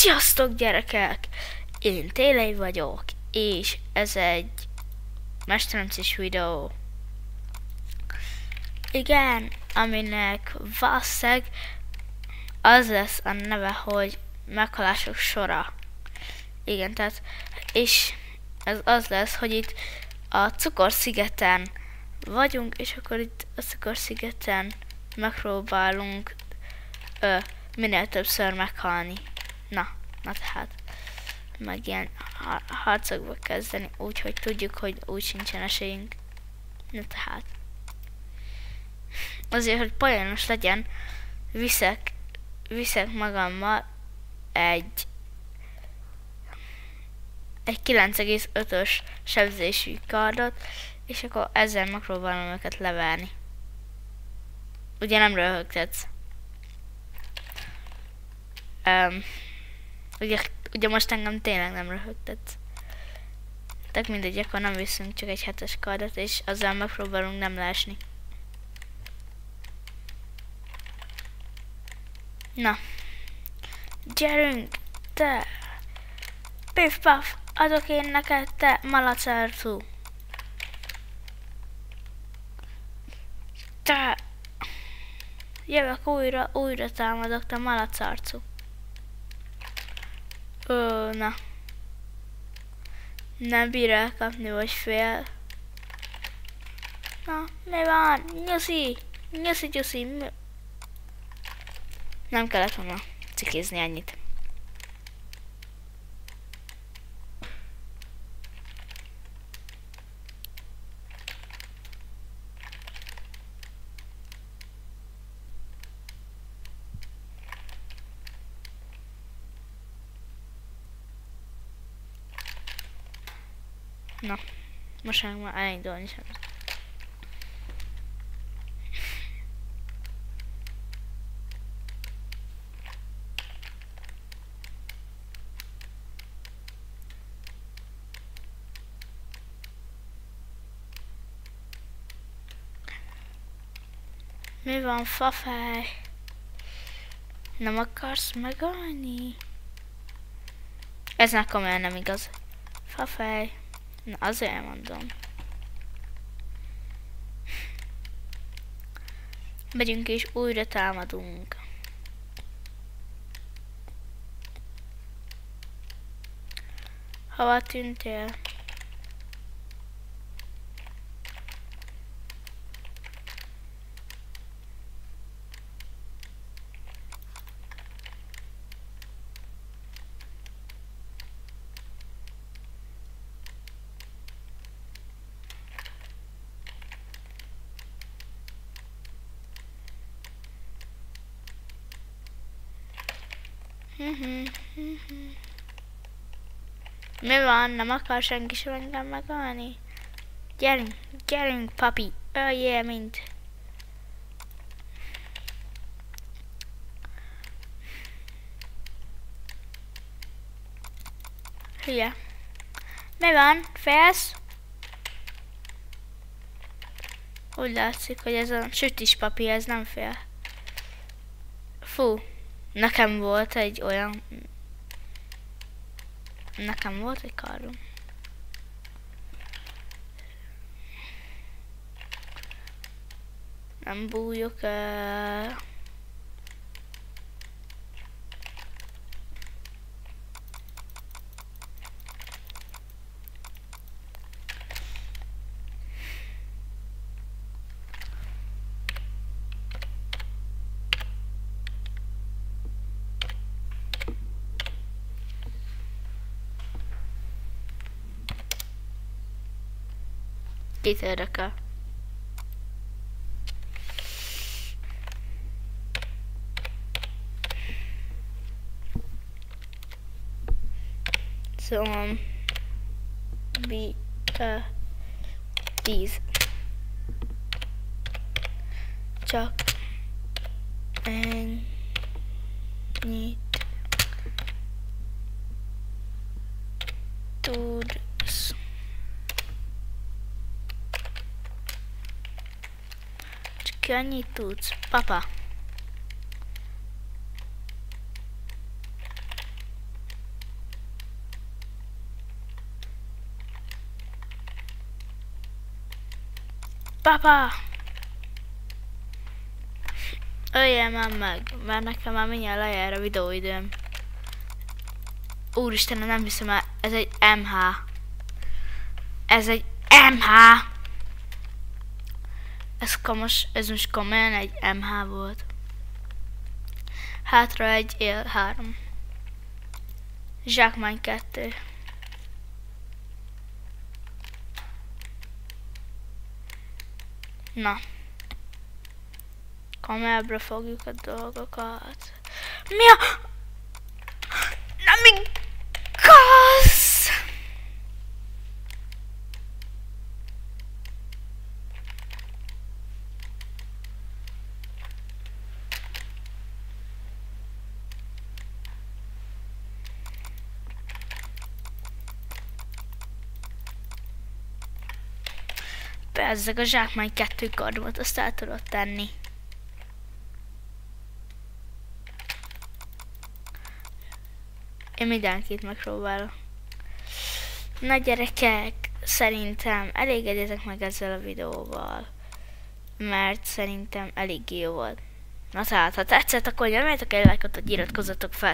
Sziasztok gyerekek! Én Télej vagyok, és ez egy mesteremcés videó. Igen, aminek valószínűleg az lesz a neve, hogy meghalások sora. Igen, tehát, és ez az lesz, hogy itt a Cukorszigeten vagyunk, és akkor itt a Cukorszigeten megpróbálunk minél többször meghalni. Na tehát meg ilyen harcokba kezdeni, úgyhogy tudjuk, hogy úgy sincsen esélyünk. Na tehát azért, hogy poénos legyen, viszek magammal egy 9,5-ös sebzésű kardot, és akkor ezzel megpróbálom őket leverni. Ugye nem röhögtetsz? Ugye most engem tényleg nem röhögtetsz. Tehát mindegy, akkor nem viszünk csak egy 7-es kardot, és azzal megpróbálunk nem leesni. Na. Gyerünk, te! Piff-paff, adok én neked, te malacercú! Te! Jövök újra támadok, te malacarcú. Na. Nem bír elkapni, vagy fél. Na, mi van? Nyuszi. Nem kellett volna cikézni ennyit. Na, most már elindulni sem. Mi van, fafej? Nem akarsz megalni? Ez már komolyan nem igaz. Fafej. Na, azért mondom. Megyünk és újra támadunk. Hova tűntél? Mi van? Nem akar senki sem engem megalni? Gyerünk, papi! Öljél, mint... Hülye. Mi van? Félsz? Úgy látszik, hogy ez a sütis papi, ez nem fél. Fú. Nekem volt egy olyan... Nekem volt egy kardom. Nem bújok el. Kit érdekel? Szóval... Be a 10. Csak... ennyit... tudsz. Csak annyit tudsz, papa. Papa! Öljél már meg, mert nekem már mindjárt lejár a videóidőm. Úristen, nem hiszem el, ez egy MH. Ez egy MH! Ez most komolyan egy MH volt. Hátra egy, él 3. Zsákmány 2. Na. Kamerába fogjuk a dolgokat. Mi a... Nem igaz! Bezzeg a zsákmány 2 kardomat, azt el tudod tenni. Én mindenkit megpróbálok. Na gyerekek, szerintem elégedjetek meg ezzel a videóval. Mert szerintem elég jó volt. Na tehát, ha tetszett, akkor nyomjátok egy lájkot, hogy iratkozzatok fel.